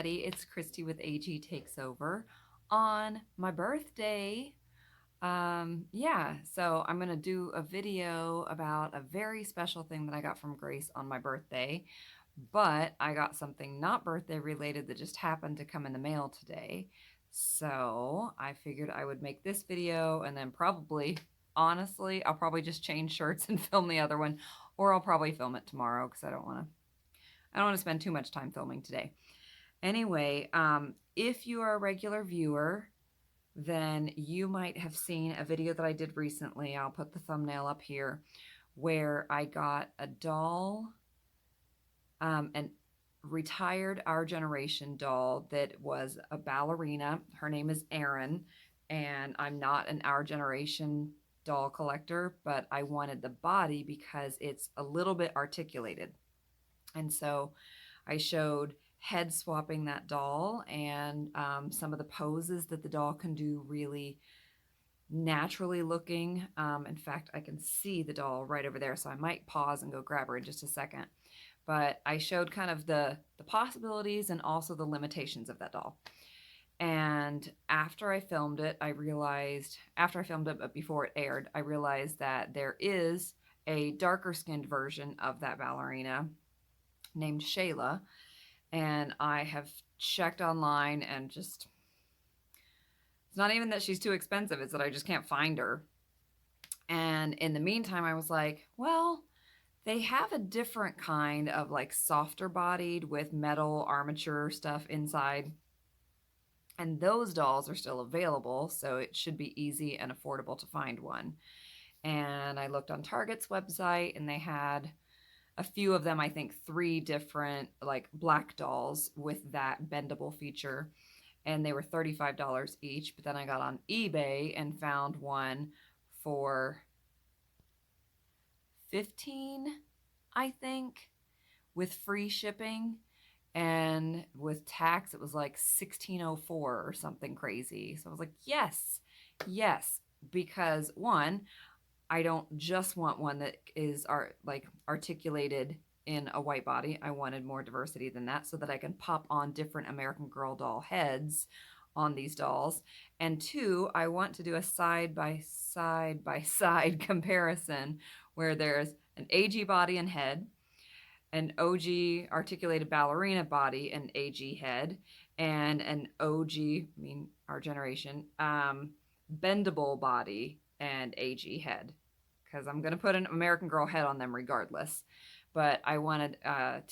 everybody, it's Kristie with AG Takes Over on my birthday. So I'm gonna do a video about a very special thing that I got from Grace on my birthday, but I got something not birthday related that just happened to come in the mail today. So I figured I would make this video and then honestly, I'll probably just change shirts and film the other one, or I'll probably film it tomorrow because I don't want to spend too much time filming today. Anyway, if you are a regular viewer, then you might have seen a video that I did recently. I'll put the thumbnail up here, where I got a doll, an retired Our Generation doll that was a ballerina. Her name is Erin, and I'm not an Our Generation doll collector, but I wanted the body because it's a little bit articulated. And so I showed head swapping that doll and some of the poses that the doll can do really naturally looking. In fact, I can see the doll right over there, so I might pause and go grab her in just a second. But I showed kind of the possibilities and also the limitations of that doll. And after I filmed it, but before it aired, I realized that there is a darker skinned version of that ballerina named Shayla, and I have checked online and it's not even that she's too expensive, it's that I just can't find her. And in the meantime, I was like, well, they have a different kind of like softer bodied with metal armature stuff inside. And those dolls are still available, so it should be easy and affordable to find one. And I looked on Target's website and they had a few of them, I think 3 different like black dolls with that bendable feature, and they were $35 each. But then I got on eBay and found one for 15, I think, with free shipping, and with tax it was like 1604 or something crazy. So I was like, yes, because one, I don't just want one that is articulated in a white body. I wanted more diversity than that so that I can pop on different American Girl doll heads on these dolls. And 2, I want to do a side by side comparison where there's an AG body and head, an OG articulated ballerina body and AG head, and an OG, Our Generation, bendable body and AG head, because I'm going to put an American Girl head on them regardless. But I wanted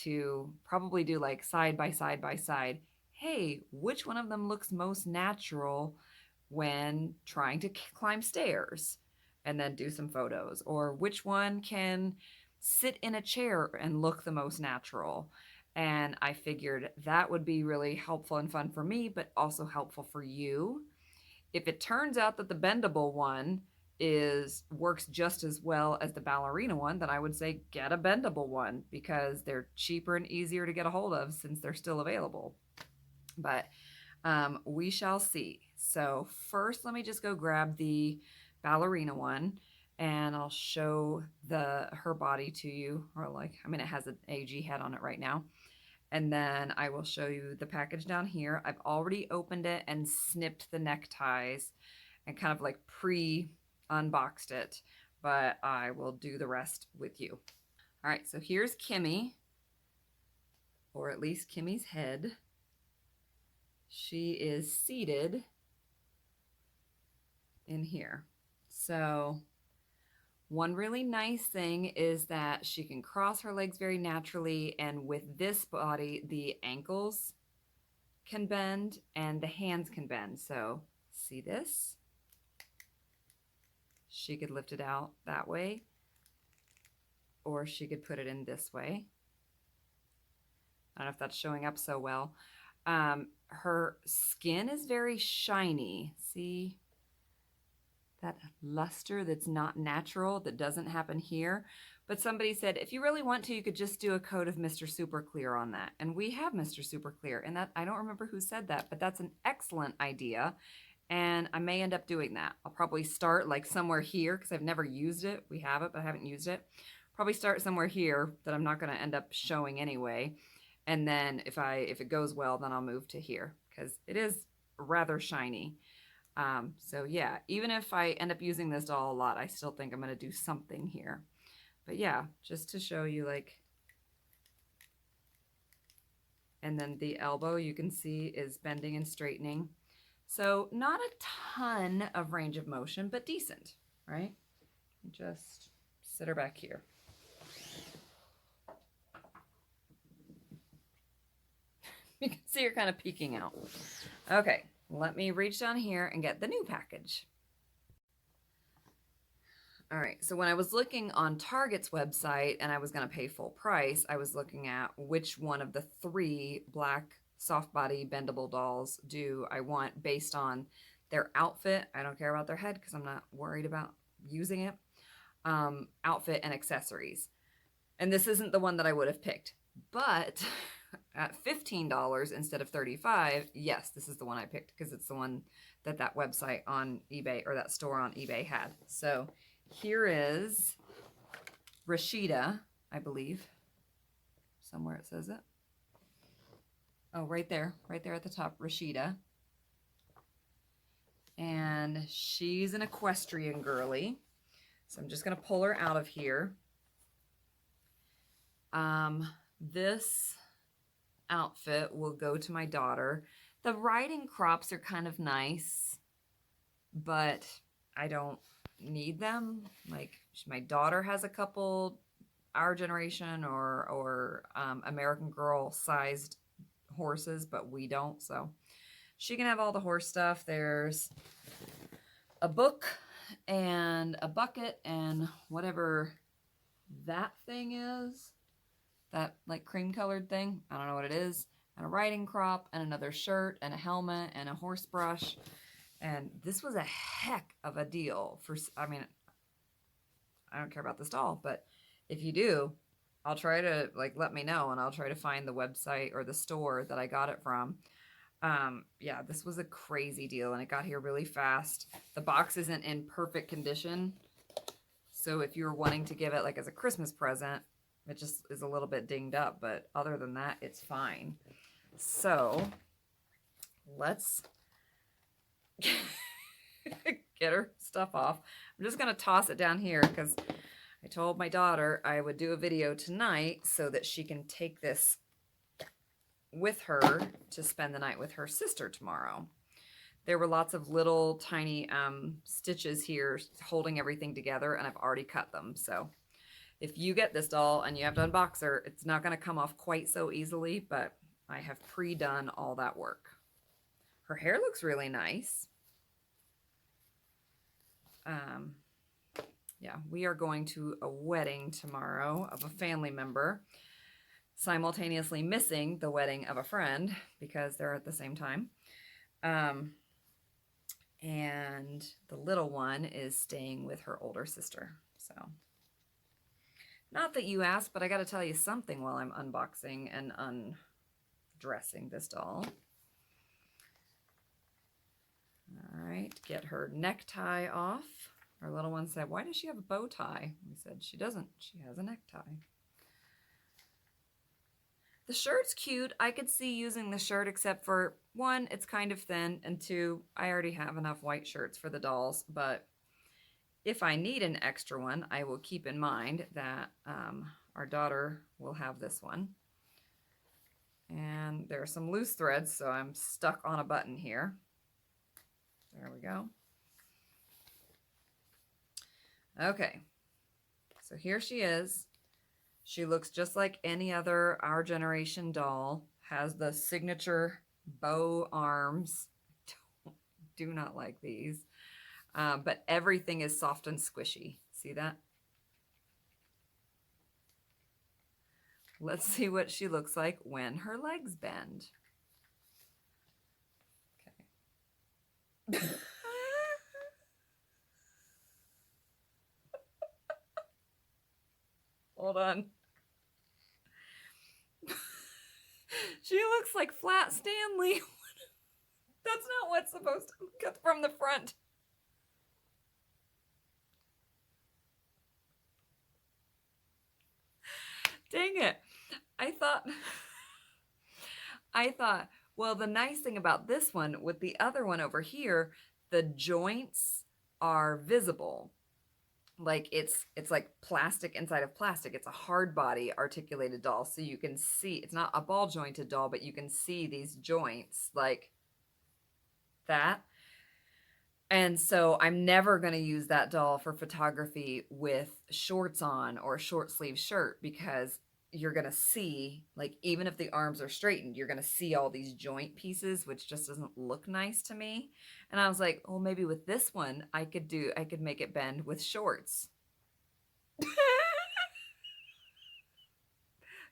to probably do like side by side. Hey, which one of them looks most natural when trying to climb stairs? And then do some photos. Or which one can sit in a chair and look the most natural? And I figured that would be really helpful and fun for me, but also helpful for you. If it turns out that the bendable one works just as well as the ballerina one, then I would say get a bendable one because they're cheaper and easier to get a hold of since they're still available. But we shall see. So first, let me just go grab the ballerina one and I'll show her body to you, or it has an AG head on it right now. And then I will show you the package down here. I've already opened it and snipped the neckties and kind of like unboxed it, but I will do the rest with you. All right, so here's Kimmy, or at least Kimmy's head. She is seated in here. So one really nice thing is that she can cross her legs very naturally, and with this body, the ankles can bend and the hands can bend. So see this? She could lift it out that way, or she could put it in this way. I don't know if that's showing up so well. Her skin is very shiny. See that luster that's not natural, that doesn't happen here? But somebody said, if you really want to, you could just do a coat of Mr. Super Clear on that. And we have Mr. Super Clear, and that, I don't remember who said that, but that's an excellent idea. And I may end up doing that. I'll probably start like somewhere here because I've never used it. We have it, but I haven't used it. Probably start somewhere here that I'm not going to end up showing anyway. And then if it goes well, then I'll move to here because it is rather shiny. So yeah, even if I end up using this doll a lot, I still think I'm going to do something here. But yeah, just to show you, like, and then the elbow you can see is bending and straightening. So not a ton of range of motion, but decent, right? Just sit her back here. You can see her kind of peeking out. Okay, let me reach down here and get the new package. All right, so when I was looking on Target's website and I was going to pay full price, I was looking at which one of the 3 black soft body bendable dolls do I want based on their outfit. I don't care about their head because I'm not worried about using it. Outfit and accessories. And this isn't the one that I would have picked, but at $15 instead of $35, yes, this is the one I picked because it's the one that that website on eBay, or that store on eBay, had. So here is Rashida, I believe. Somewhere it says it. Oh, right there at the top, Rashida. And she's an equestrian girly. So I'm just going to pull her out of here. This outfit will go to my daughter. The riding crops are kind of nice, but I don't need them. Like, my daughter has a couple our generation or American Girl sized horses, but we don't. So she can have all the horse stuff. There's a book and a bucket and whatever that thing is, that like cream colored thing, I don't know what it is, and a riding crop and another shirt and a helmet and a horse brush. And this was a heck of a deal for, I mean, I don't care about this doll, but if you do, I'll try to, like, let me know and I'll try to find the website or the store that I got it from. Yeah, this was a crazy deal and it got here really fast. The box isn't in perfect condition, so if you're wanting to give it like as a Christmas present, it just is a little bit dinged up, but other than that, it's fine. So let's get her stuff off. I'm just going to toss it down here because I told my daughter I would do a video tonight so that she can take this with her to spend the night with her sister tomorrow. There were lots of little tiny stitches here holding everything together, and I've already cut them. So if you get this doll and you have to unbox her, it's not going to come off quite so easily, but I have pre-done all that work. Her hair looks really nice. Yeah, we are going to a wedding tomorrow of a family member, simultaneously missing the wedding of a friend because they're at the same time. And the little one is staying with her older sister. So, not that you asked, but I got to tell you something while I'm unboxing and undressing this doll. All right, get her necktie off. Our little one said, "Why does she have a bow tie?" We said, "She doesn't. She has a necktie." The shirt's cute. I could see using the shirt, except for 1, it's kind of thin, and 2, I already have enough white shirts for the dolls. But if I need an extra one, I will keep in mind that our daughter will have this one. And there are some loose threads, so I'm stuck on a button here. There we go. Okay, so here she is. She looks just like any other Our Generation doll. Has the signature bow arms. Do not like these. But everything is soft and squishy. See that? Let's see what she looks like when her legs bend. Okay. Hold on. She looks like Flat Stanley. That's not what's supposed to look from the front. Dang it. I thought I thought, well, the nice thing about this one with the other one over here, the joints are visible. Like it's like plastic inside of plastic. It's a hard body articulated doll, so you can see it's not a ball jointed doll, but you can see these joints like that. And so I'm never going to use that doll for photography with shorts on or a short sleeve shirt because you're going to see, like, even if the arms are straightened, you're going to see all these joint pieces, which just doesn't look nice to me. And I was like, well, maybe with this one, I could make it bend with shorts.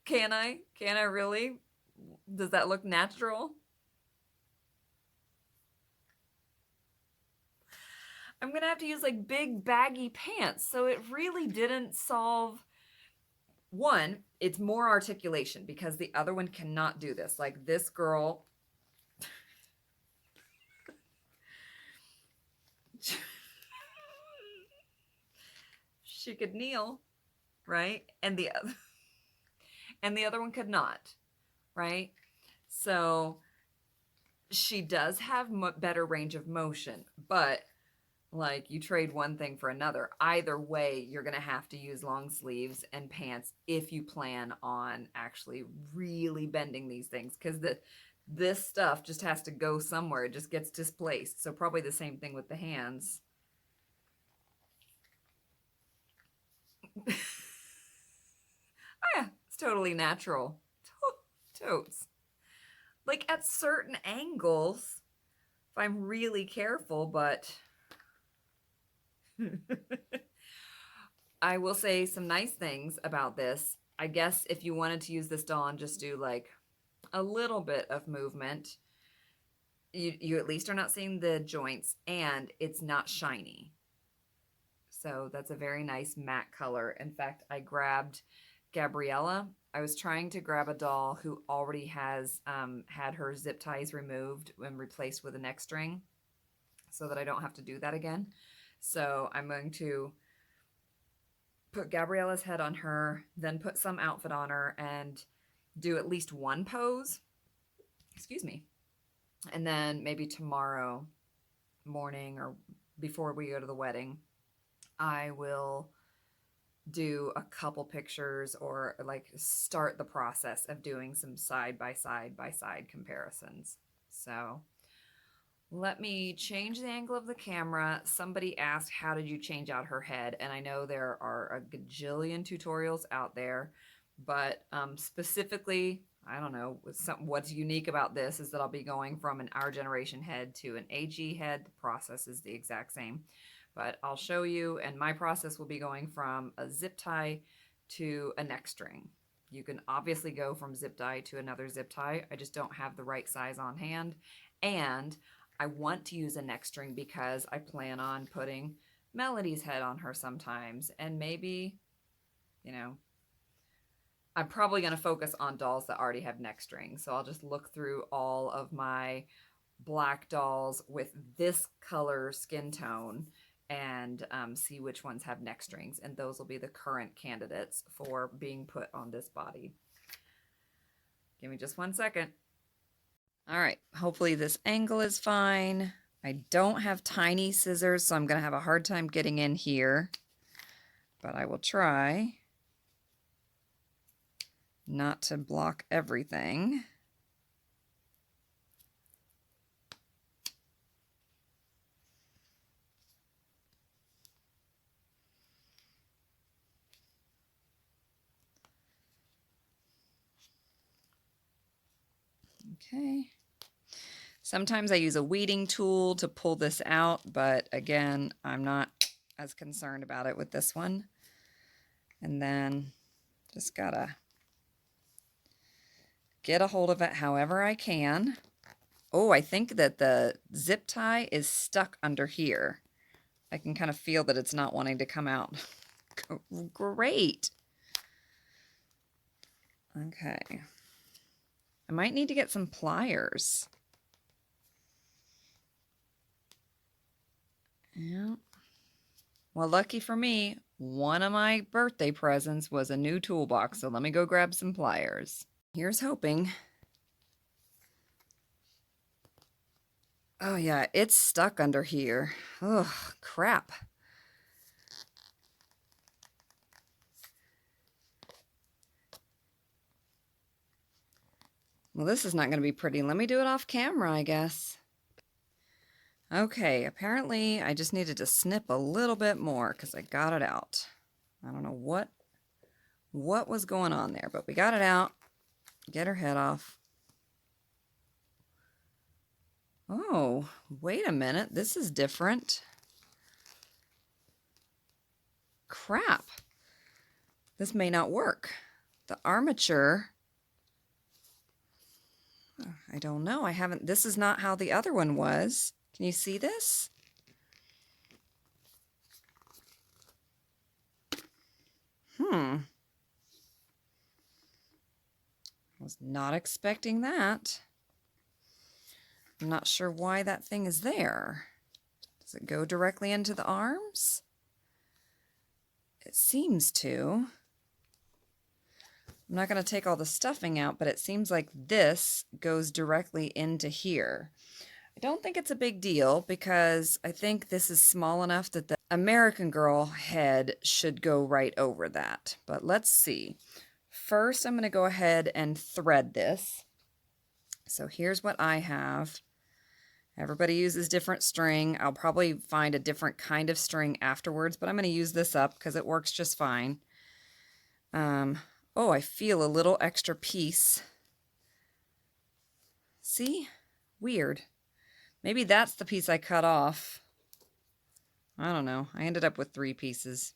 Can I? Can I really? Does that look natural? I'm gonna have to use like big baggy pants. So it really didn't solve. One, it's more articulation because the other one cannot do this. Like this girl, she could kneel, right? And the other one could not, right? So she does have better range of motion, but like you trade one thing for another. Either way, you're going to have to use long sleeves and pants if you plan on actually really bending these things because this stuff just has to go somewhere. It just gets displaced. So probably the same thing with the hands. Oh yeah, it's totally natural. Totes. Like at certain angles, if I'm really careful, but I will say some nice things about this. I guess if you wanted to use this doll and just do like a little bit of movement, you at least are not seeing the joints and it's not shiny. So that's a very nice matte color. In fact, I grabbed Gabriella. I was trying to grab a doll who already has had her zip ties removed and replaced with a neck string so that I don't have to do that again. So I'm going to put Gabriella's head on her, then put some outfit on her and do at least one pose. Excuse me. And then maybe tomorrow morning or before we go to the wedding, I will do a couple pictures or like start the process of doing some side by side comparisons. So let me change the angle of the camera. Somebody asked, how did you change out her head? And I know there are a gajillion tutorials out there, but specifically, I don't know, what's unique about this is that I'll be going from an Our Generation head to an AG head. The process is the exact same, but I'll show you, and my process will be going from a zip tie to a neck string. You can obviously go from zip tie to another zip tie. I just don't have the right size on hand. And I want to use a neck string because I plan on putting Melody's head on her sometimes. And maybe, you know, I'm probably going to focus on dolls that already have neck strings. So I'll just look through all of my black dolls with this color skin tone and see which ones have neck strings. And those will be the current candidates for being put on this body. Give me just 1 second. All right, hopefully this angle is fine. I don't have tiny scissors, so I'm going to have a hard time getting in here, but I will try not to block everything. Okay. Sometimes I use a weeding tool to pull this out, but again, I'm not as concerned about it with this one. And then just gotta get a hold of it however I can. Oh, I think that the zip tie is stuck under here. I can kind of feel that it's not wanting to come out. Great. Okay. I might need to get some pliers. Yeah. Well, lucky for me, one of my birthday presents was a new toolbox, so let me go grab some pliers. Here's hoping. Oh yeah, it's stuck under here. Ugh, crap. Well, this is not going to be pretty. Let me do it off camera, I guess. Okay, apparently I just needed to snip a little bit more because I got it out. I don't know what was going on there, but we got it out. Get her head off. Oh, wait a minute. This is different. Crap. This may not work. The armature, I don't know. I haven't, this is not how the other one was. Can you see this? I was not expecting that. I'm not sure why that thing is there. Does it go directly into the arms? It seems to. I'm not going to take all the stuffing out, but it seems like this goes directly into here. I don't think it's a big deal because I think this is small enough that the American Girl head should go right over that. But let's see. First, I'm going to go ahead and thread this. So here's what I have. Everybody uses different string. I'll probably find a different kind of string afterwards, but I'm going to use this up because it works just fine. Oh, I feel a little extra piece. See? Weird. Maybe that's the piece I cut off. I don't know. I ended up with 3 pieces.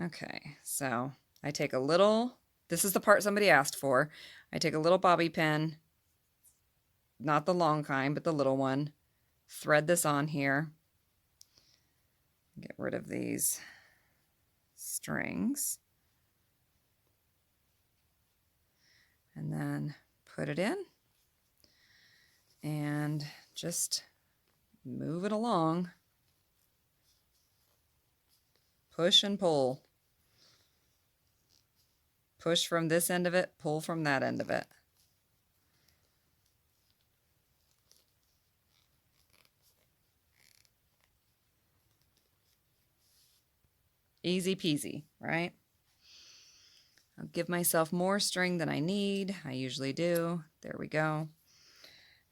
Okay, so I take a little, this is the part somebody asked for. I take a little bobby pin, not the long kind, but the little one. Thread this on here. Get rid of these strings. And then put it in. And just move it along. Push and pull. Push from this end of it, pull from that end of it. Easy peasy, right? I'll give myself more string than I need. I usually do. There we go.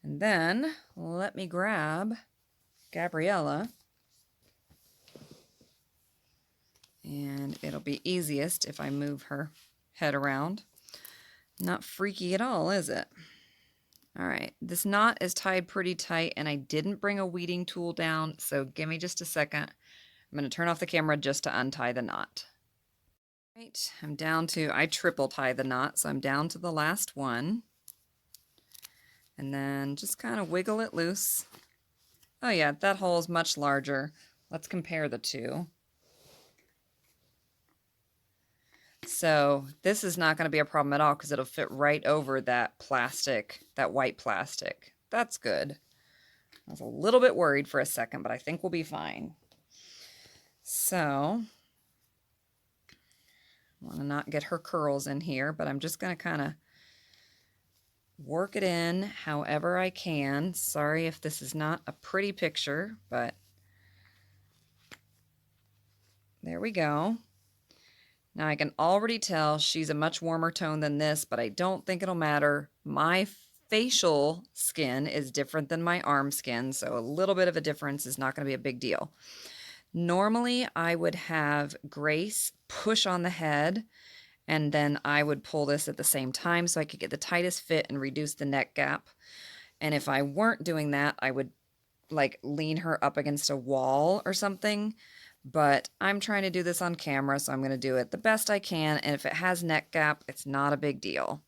And then let me grab Gabriella. And it'll be easiest if I move her head around. Not freaky at all, is it? All right, this knot is tied pretty tight and I didn't bring a weeding tool down, so give me just a second. I'm gonna turn off the camera just to untie the knot. All right, I'm down to, I triple tie the knot, so I'm down to the last one. And then just kind of wiggle it loose. Oh yeah, that hole is much larger. Let's compare the two. So this is not going to be a problem at all because it'll fit right over that plastic, that white plastic. That's good. I was a little bit worried for a second, but I think we'll be fine. So I want to not get her curls in here, but I'm just going to kind of work it in however I can. Sorry if this is not a pretty picture, but there we go. Now I can already tell she's a much warmer tone than this, but I don't think it'll matter. My facial skin is different than my arm skin, so a little bit of a difference is not going to be a big deal. Normally, I would have Grace push on the head, and then I would pull this at the same time so I could get the tightest fit and reduce the neck gap. And if I weren't doing that, I would like lean her up against a wall or something. But I'm trying to do this on camera, so I'm going to do it the best I can. And if it has neck gap, it's not a big deal.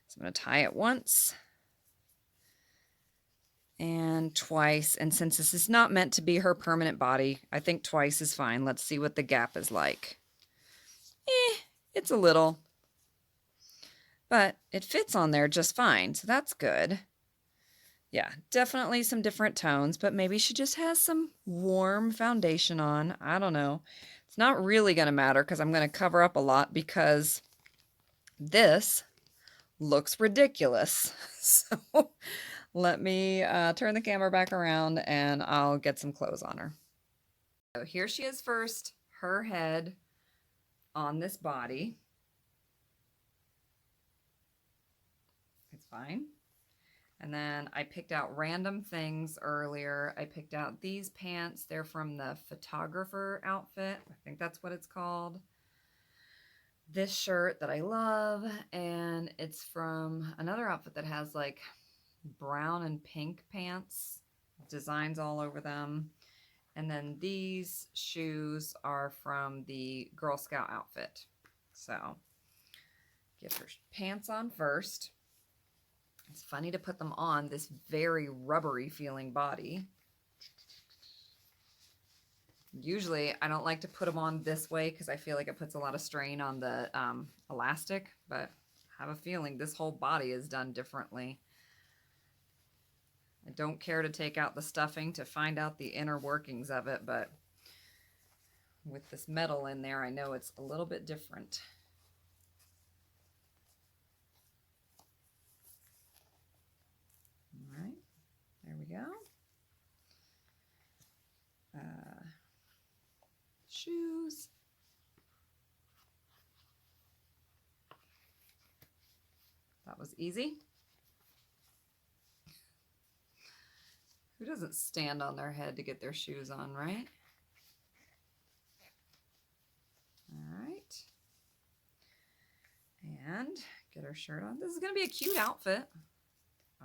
So I'm going to tie it once and twice. And since this is not meant to be her permanent body, I think twice is fine. Let's see what the gap is like. It's a little, but it fits on there just fine. So that's good. Yeah, definitely some different tones, but maybe she just has some warm foundation on. I don't know. It's not really going to matter because I'm going to cover up a lot because this looks ridiculous. So Let me turn the camera back around and I'll get some clothes on her. So here she is first, her head on this body. It's fine. And then I picked out random things earlier. I picked out these pants. They're from the photographer outfit. I think that's what it's called. This shirt that I love, and it's from another outfit that has like brown and pink pants, designs all over them. And then these shoes are from the Girl Scout outfit. So get her pants on first. It's funny to put them on this very rubbery feeling body. Usually I don't like to put them on this way because I feel like it puts a lot of strain on the elastic, but I have a feeling this whole body is done differently. I don't care to take out the stuffing to find out the inner workings of it, but with this metal in there, I know it's a little bit different. All right, there we go. Shoes. That was easy. Who doesn't stand on their head to get their shoes on, right? All right. And get her shirt on. This is going to be a cute outfit.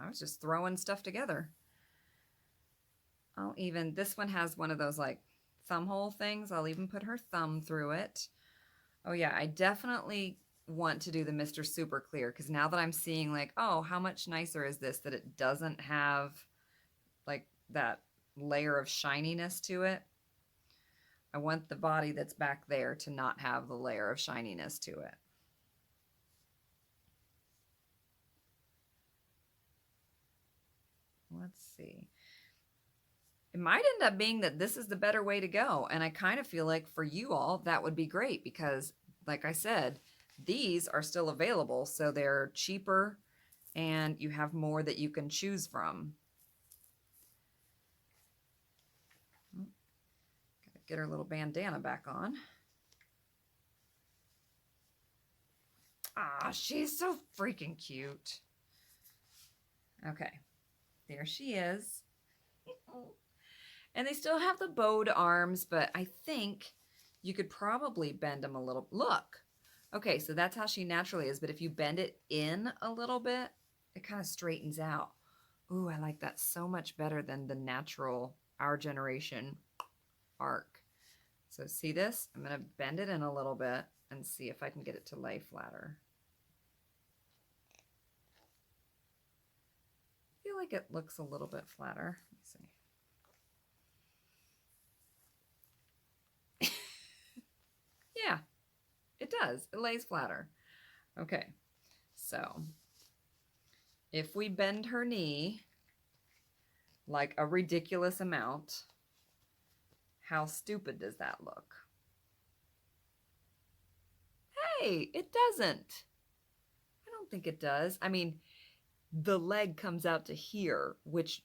I was just throwing stuff together. This one has one of those like thumb hole things. I'll even put her thumb through it. Oh yeah, I definitely want to do the Mr. Super Clear because now that I'm seeing like, oh, how much nicer is this that it doesn't have like that layer of shininess to it. I want the body that's back there to not have the layer of shininess to it. Let's see. It might end up being that this is the better way to go. And I kind of feel like for you all, that would be great because, like I said, these are still available. So they're cheaper and you have more that you can choose from. Gotta get her little bandana back on. Ah, she's so freaking cute. Okay, there she is. And they still have the bowed arms, but I think you could probably bend them a little. Look. Okay, so that's how she naturally is, but if you bend it in a little bit, it kind of straightens out. Ooh, I like that so much better than the natural, our generation arc. So see this? I'm going to bend it in a little bit and see if I can get it to lay flatter. I feel like it looks a little bit flatter. Let's see. Yeah, it does. It lays flatter. Okay, so if we bend her knee like a ridiculous amount, how stupid does that look? Hey, it doesn't. I don't think it does. I mean, the leg comes out to here, which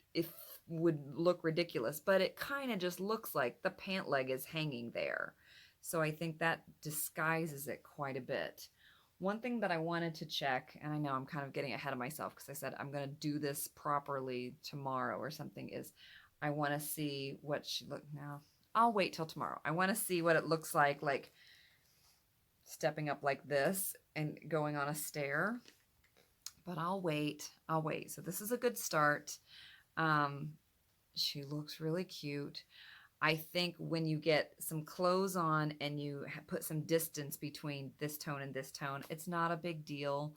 would look ridiculous, but it kind of just looks like the pant leg is hanging there. So I think that disguises it quite a bit. One thing that I wanted to check, and I know I'm kind of getting ahead of myself because I said I'm going to do this properly tomorrow or something, is I want to see what she looked now. I'll wait till tomorrow. I want to see what it looks like stepping up like this and going on a stair. But I'll wait. I'll wait. So this is a good start. She looks really cute. I think when you get some clothes on and you put some distance between this tone and this tone, it's not a big deal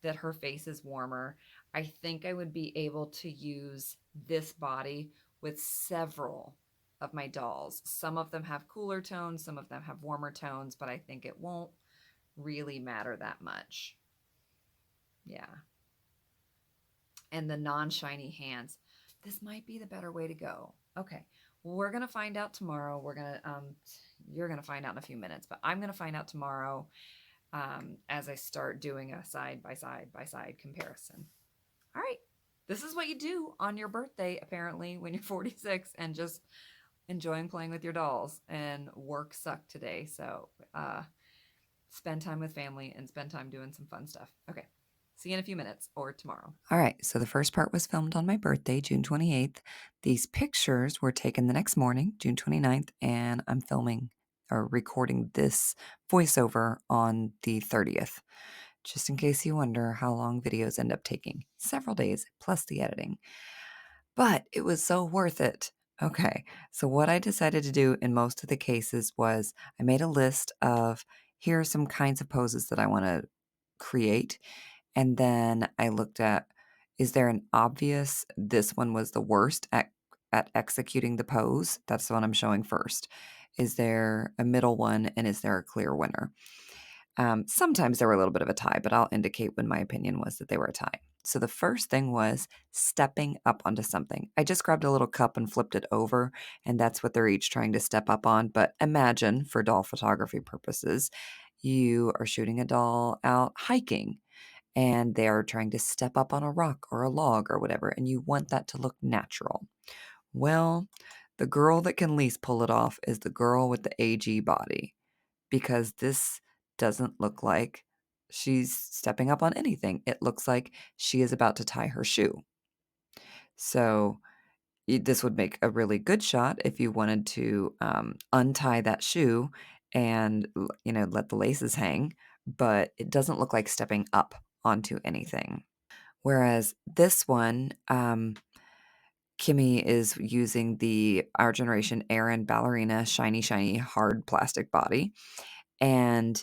that her face is warmer. I think I would be able to use this body with several of my dolls. Some of them have cooler tones, some of them have warmer tones, but I think it won't really matter that much. Yeah. And the non-shiny hands. This might be the better way to go. Okay. Well, we're going to find out tomorrow. You're going to find out in a few minutes, but I'm going to find out tomorrow as I start doing a side by side comparison. All right. This is what you do on your birthday, apparently, when you're 46 and just enjoying playing with your dolls. And work sucked today. So spend time with family and spend time doing some fun stuff. Okay. See you in a few minutes or tomorrow. All right. So the first part was filmed on my birthday, June 28th. These pictures were taken the next morning, June 29th, and I'm filming or recording this voiceover on the 30th. Just in case you wonder how long videos end up taking. Several days plus the editing. But it was so worth it. Okay, so what I decided to do in most of the cases was I made a list of here are some kinds of poses that I want to create. And then I looked at is there an obvious, this one was the worst at executing the pose? That's the one I'm showing first. Is there a middle one and is there a clear winner? Sometimes they were a little bit of a tie, but I'll indicate when my opinion was that they were a tie. So the first thing was stepping up onto something. I just grabbed a little cup and flipped it over, and that's what they're each trying to step up on. But imagine, for doll photography purposes, you are shooting a doll out hiking, and they are trying to step up on a rock or a log or whatever, and you want that to look natural. Well, the girl that can least pull it off is the girl with the AG body, because this doesn't look like she's stepping up on anything. It looks like she is about to tie her shoe. So this would make a really good shot if you wanted to untie that shoe and let the laces hang, but it doesn't look like stepping up onto anything. Whereas this one, Kimmy is using the Our Generation Erin ballerina shiny hard plastic body, and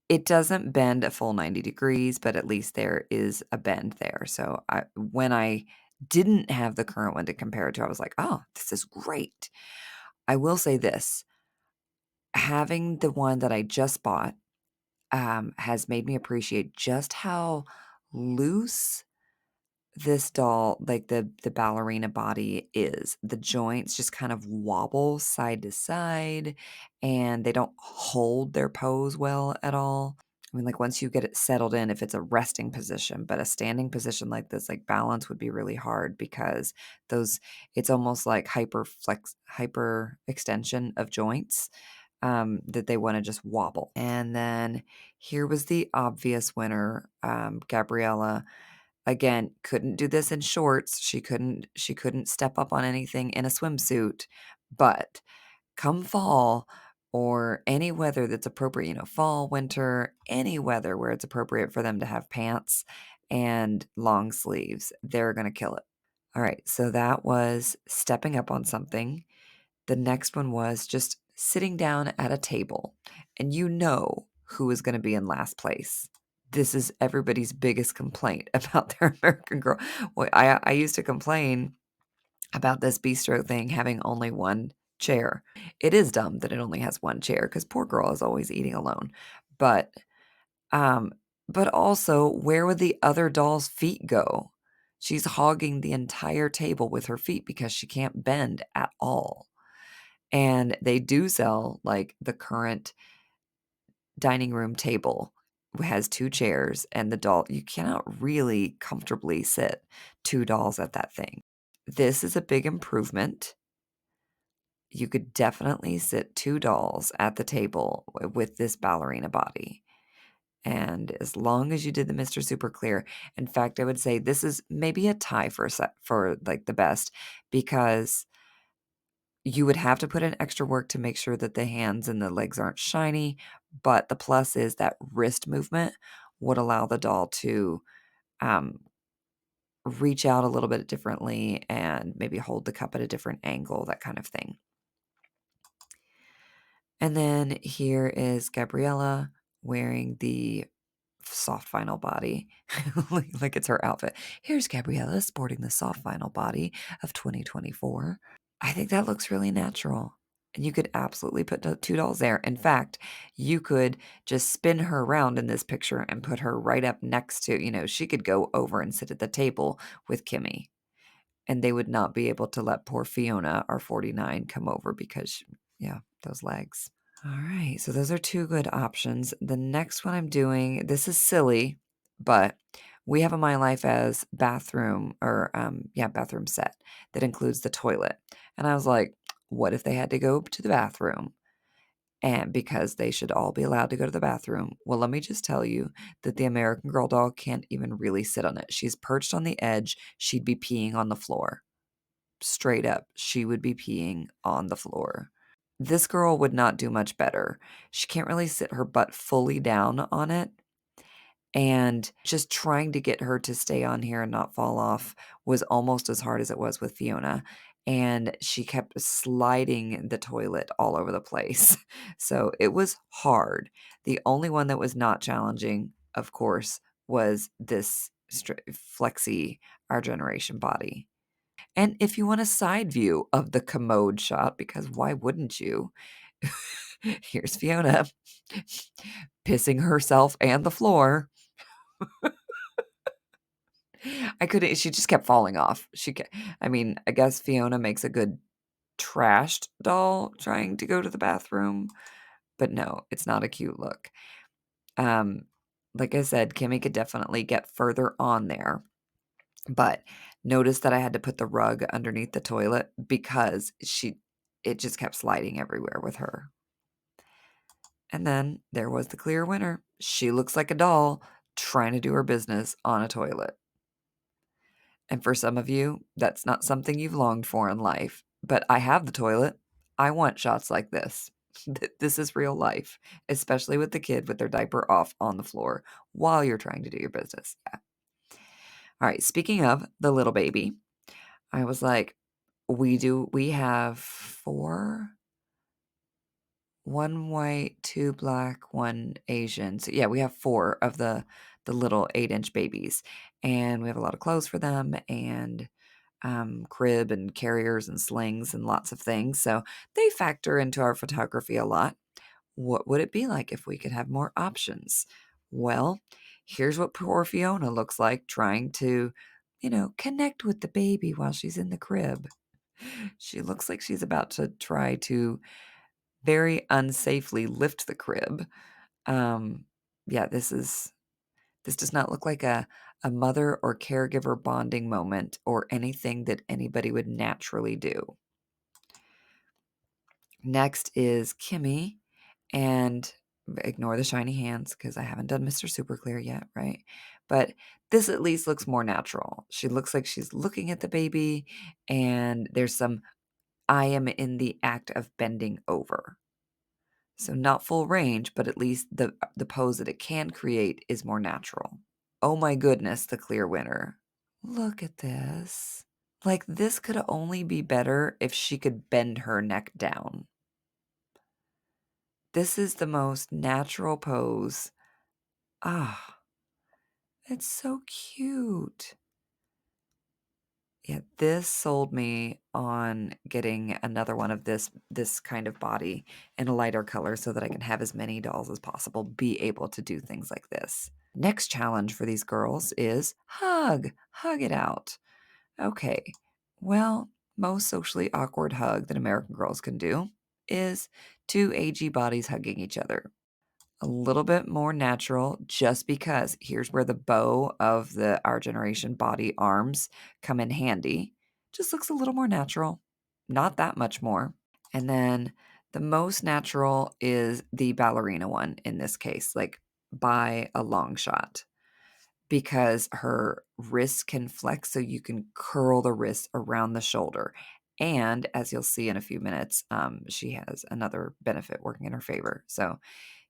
it doesn't bend a full 90 degrees, but at least there is a bend there. So when I didn't have the current one to compare it to, I was like, oh, this is great. I will say this, having the one that I just bought has made me appreciate just how loose this doll, like the ballerina body is. The joints just kind of wobble side to side, and they don't hold their pose well at all. I mean, like once you get it settled in, if it's a resting position, but a standing position like this, like balance would be really hard because it's almost like hyper extension of joints that they want to just wobble. And then here was the obvious winner, Gabriella. Again, couldn't do this in shorts. She couldn't step up on anything in a swimsuit. But come fall or any weather that's appropriate, fall, winter, any weather where it's appropriate for them to have pants and long sleeves, they're going to kill it. All right, so that was stepping up on something. The next one was just sitting down at a table, and who is going to be in last place. This is everybody's biggest complaint about their American Girl. Well, I used to complain about this bistro thing having only one chair. It is dumb that it only has one chair because poor girl is always eating alone. But um, but also, where would the other doll's feet go? She's hogging the entire table with her feet because she can't bend at all. And they do sell like the current dining room table has two chairs, and the doll, you cannot really comfortably sit two dolls at that thing. This is a big improvement. You could definitely sit two dolls at the table with this ballerina body. And as long as you did the Mr. Super Clear, in fact, I would say this is maybe a tie for like the best, because you would have to put in extra work to make sure that the hands and the legs aren't shiny, but the plus is that wrist movement would allow the doll to um, reach out a little bit differently and maybe hold the cup at a different angle, that kind of thing. And then here is Gabriella wearing the soft vinyl body, like it's her outfit. Here's Gabriella sporting the soft vinyl body of 2024. I think that looks really natural. And you could absolutely put the two dolls there. In fact, you could just spin her around in this picture and put her right up next to, she could go over and sit at the table with Kimmy. And they would not be able to let poor Fiona, our 49, come over because, yeah, those legs. All right, so those are two good options. The next one I'm doing, this is silly, but We have a My Life as bathroom bathroom set that includes the toilet. And I was like, what if they had to go to the bathroom? And because they should all be allowed to go to the bathroom. Well, let me just tell you that the American Girl doll can't even really sit on it. She's perched on the edge. She'd be peeing on the floor. Straight up, she would be peeing on the floor. This girl would not do much better. She can't really sit her butt fully down on it. And just trying to get her to stay on here and not fall off was almost as hard as it was with Fiona. And she kept sliding the toilet all over the place. So it was hard. The only one that was not challenging, of course, was this flexi Our Generation body. And if you want a side view of the commode shot, because why wouldn't you? Here's Fiona pissing herself and the floor. I couldn't, she just kept falling off. I guess Fiona makes a good trashed doll trying to go to the bathroom, but no, it's not a cute look. Like I said, Kimmy could definitely get further on there, but notice that I had to put the rug underneath the toilet because it just kept sliding everywhere with her. And then there was the clear winner. She looks like a doll trying to do her business on a toilet. And for some of you, that's not something you've longed for in life. But I have the toilet. I want shots like this. This is real life, especially with the kid with their diaper off on the floor while you're trying to do your business. Yeah. All right. Speaking of the little baby, I was like, we have 4, 1 white, 2 black, 1 Asian. So yeah, we have 4 of the little 8-inch babies, and we have a lot of clothes for them, and crib and carriers and slings and lots of things. So they factor into our photography a lot. What would it be like if we could have more options? Well, here's what poor Fiona looks like trying to, connect with the baby while she's in the crib. She looks like she's about to try to very unsafely lift the crib. Yeah, this does not look like a mother or caregiver bonding moment or anything that anybody would naturally do. Next is Kimmy, and ignore the shiny hands because I haven't done Mr. Super Clear yet, right? But this at least looks more natural. She looks like she's looking at the baby, and there's some I am in the act of bending over. So not full range, but at least the pose that it can create is more natural. Oh my goodness, the clear winner. Look at this. Like, this could only be better if she could bend her neck down. This is the most natural pose. Ah, it's so cute. Yeah, this sold me on getting another one of this kind of body in a lighter color so that I can have as many dolls as possible be able to do things like this. Next challenge for these girls is hug. Hug it out. Okay, well, most socially awkward hug that American girls can do is 2 AG bodies hugging each other. A little bit more natural just because here's where the bow of the Our Generation body arms come in handy. Just looks a little more natural, not that much more. And then the most natural is the ballerina one in this case, like by a long shot, because her wrists can flex so you can curl the wrist around the shoulder. And as you'll see in a few minutes, she has another benefit working in her favor. So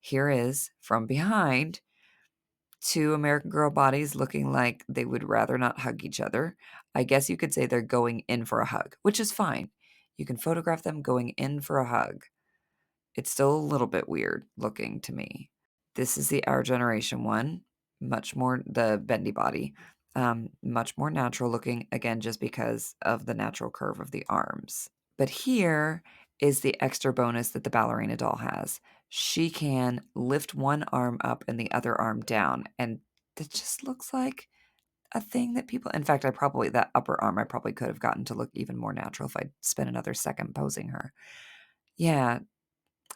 here is from behind 2 American Girl bodies looking like they would rather not hug each other. I guess you could say they're going in for a hug, which is fine. You can photograph them going in for a hug. It's still a little bit weird looking to me. This is the Our Generation one, much more the bendy body, much more natural looking, again, just because of the natural curve of the arms. But here is the extra bonus that the ballerina doll has. She can lift one arm up and the other arm down, and it just looks like a thing that people, in fact, that upper arm I probably could have gotten to look even more natural if I'd spent another second posing her. Yeah,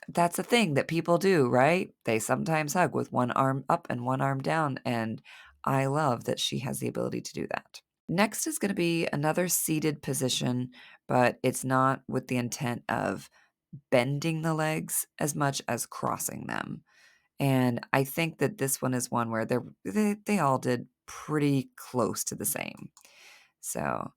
that's a thing that people do, right? They sometimes hug with one arm up and one arm down, and I love that she has the ability to do that. Next is going to be another seated position, but it's not with the intent of bending the legs as much as crossing them. And I think that this one is one where they all did pretty close to the same. So,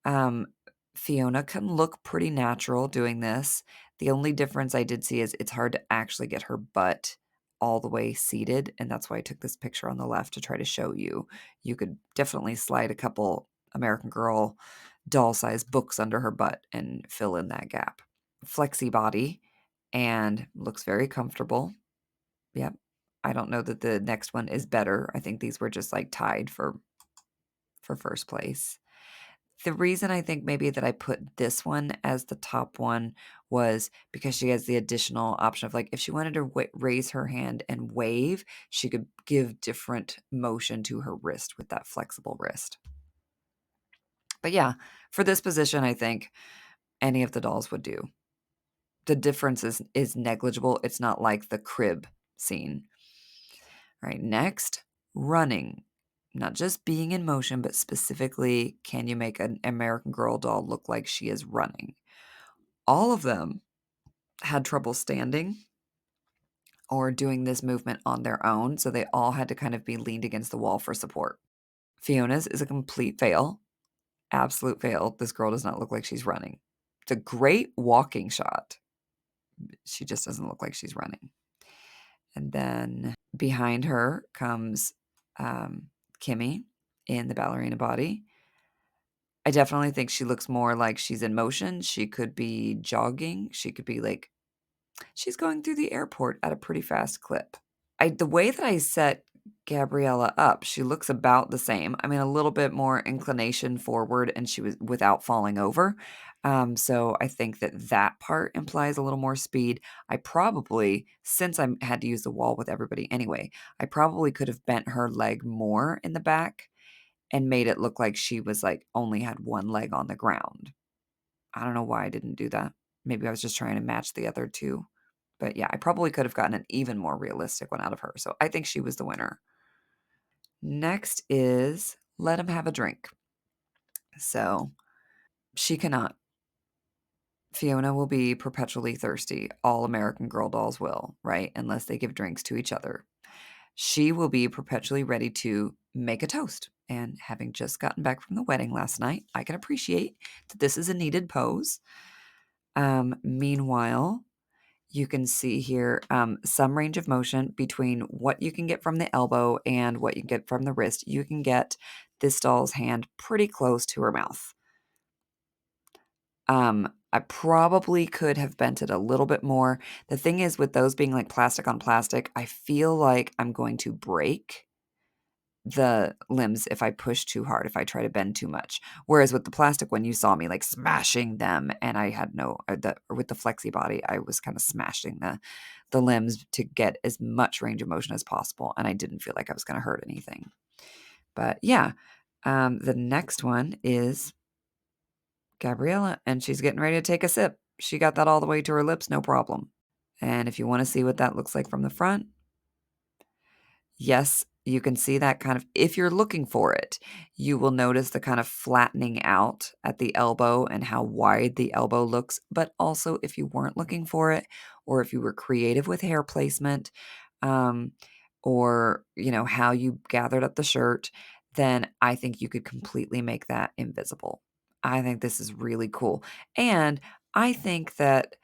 um, Fiona can look pretty natural doing this. The only difference I did see is it's hard to actually get her butt all the way seated, and that's why I took this picture on the left to try to show you. You could definitely slide a couple American Girl doll-sized books under her butt and fill in that gap. Flexi body and looks very comfortable. Yep. I don't know that the next one is better. I think these were just like tied for first place. The reason I think maybe that I put this one as the top one was because she has the additional option of like if she wanted to raise her hand and wave, she could give different motion to her wrist with that flexible wrist. But yeah, for this position, I think any of the dolls would do. The difference is negligible. It's not like the crib scene. All right, next, running. Not just being in motion, but specifically, can you make an American Girl doll look like she is running? All of them had trouble standing or doing this movement on their own, so they all had to kind of be leaned against the wall for support. Fiona's is a complete fail. Absolute fail. This girl does not look like she's running. It's a great walking shot. She just doesn't look like she's running. And then behind her comes Kimmy in the ballerina body. I definitely think she looks more like she's in motion. She could be jogging. She could be like, she's going through the airport at a pretty fast clip. The way that I set Gabriella up, she looks about the same. I mean, a little bit more inclination forward, and she was without falling over. So I think that part implies a little more speed. I probably, since I had to use the wall with everybody anyway, I probably could have bent her leg more in the back and made it look like she was like only had one leg on the ground. I don't know why I didn't do that. Maybe I was just trying to match the other two. But yeah, I probably could have gotten an even more realistic one out of her. So I think she was the winner. Next is let him have a drink. So she cannot. Fiona will be perpetually thirsty. All American Girl dolls will, right? Unless they give drinks to each other. She will be perpetually ready to make a toast. And having just gotten back from the wedding last night, I can appreciate that this is a needed pose. Meanwhile, you can see here some range of motion between what you can get from the elbow and what you can get from the wrist. You can get this doll's hand pretty close to her mouth. I probably could have bent it a little bit more. The thing is, with those being like plastic on plastic, I feel like I'm going to break the limbs if I push too hard, if I try to bend too much. Whereas with the plastic one, you saw me like smashing them, and I had no with the flexi body, I was kind of smashing the limbs to get as much range of motion as possible, and I didn't feel like I was going to hurt anything. But yeah, the next one is Gabriella, and she's getting ready to take a sip. She got that all the way to her lips, no problem. And if you want to see what that looks like from the front, yes, you can see that kind of, if you're looking for it, you will notice the kind of flattening out at the elbow and how wide the elbow looks. But also, if you weren't looking for it, or if you were creative with hair placement, um, or how you gathered up the shirt, then I think you could completely make that invisible. I think this is really cool. And I think that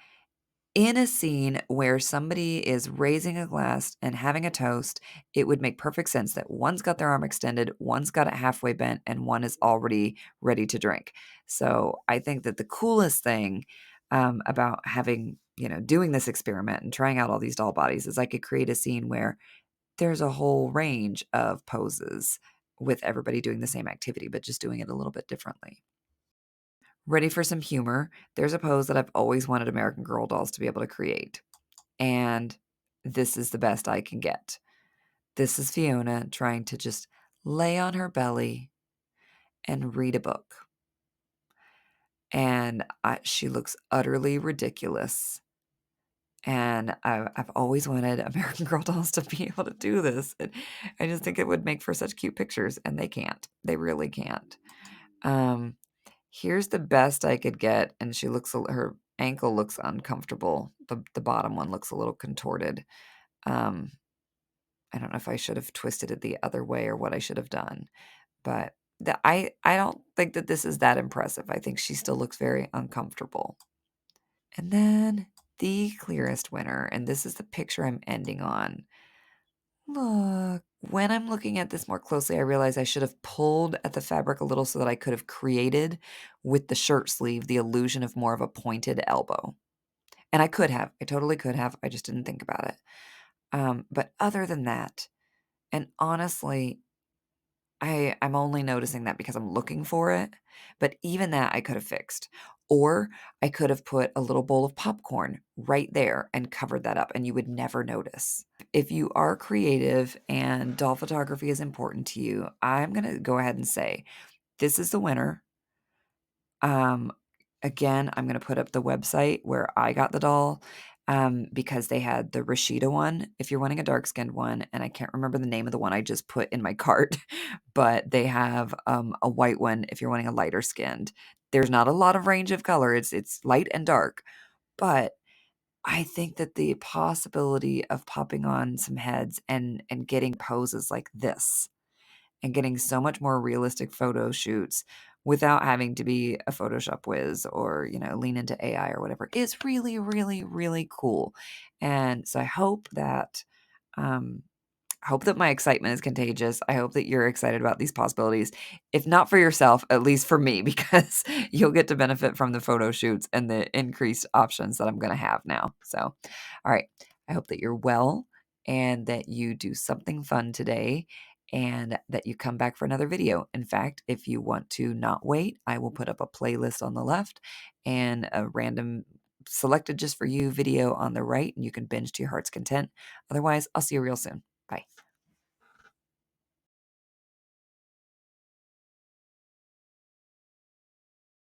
in a scene where somebody is raising a glass and having a toast, it would make perfect sense that one's got their arm extended, one's got it halfway bent, and one is already ready to drink. So I think that the coolest thing about having, doing this experiment and trying out all these doll bodies is I could create a scene where there's a whole range of poses with everybody doing the same activity, but just doing it a little bit differently. Ready for some humor? There's a pose that I've always wanted American Girl dolls to be able to create. And this is the best I can get. This is Fiona trying to just lay on her belly and read a book. And she looks utterly ridiculous. And I've always wanted American Girl dolls to be able to do this. I just think it would make for such cute pictures, and they can't. They really can't. Um, Here's the best I could get, and her ankle looks uncomfortable. The bottom one looks a little contorted. Um, I don't know if I should have twisted it the other way or what I should have done, but I don't think that this is that impressive. I think she still looks very uncomfortable. And then the clearest winner, and this is the picture I'm ending on. Look, when I'm looking at this more closely, I realize I should have pulled at the fabric a little so that I could have created with the shirt sleeve the illusion of more of a pointed elbow. And I could have. I totally could have. I just didn't think about it. But other than that, and honestly, I'm only noticing that because I'm looking for it, but even that I could have fixed. Or I could have put a little bowl of popcorn right there and covered that up, and you would never notice. If you are creative and doll photography is important to you, I'm gonna go ahead and say this is the winner. Um, Again, I'm gonna put up the website where I got the doll, because they had the Rashida one, if you're wanting a dark-skinned one, and I can't remember the name of the one I just put in my cart, but they have, a white one if you're wanting a lighter skinned. There's not a lot of range of color, it's light and dark, but I think that the possibility of popping on some heads and getting poses like this and getting so much more realistic photo shoots without having to be a Photoshop whiz or, lean into AI or whatever is really, really, really cool. And so um, I hope that my excitement is contagious. I hope that you're excited about these possibilities. If not for yourself, at least for me, because you'll get to benefit from the photo shoots and the increased options that I'm going to have now. So, all right. I hope that you're well and that you do something fun today and that you come back for another video. In fact, if you want to not wait, I will put up a playlist on the left and a random selected just for you video on the right, and you can binge to your heart's content. Otherwise, I'll see you real soon. Bye.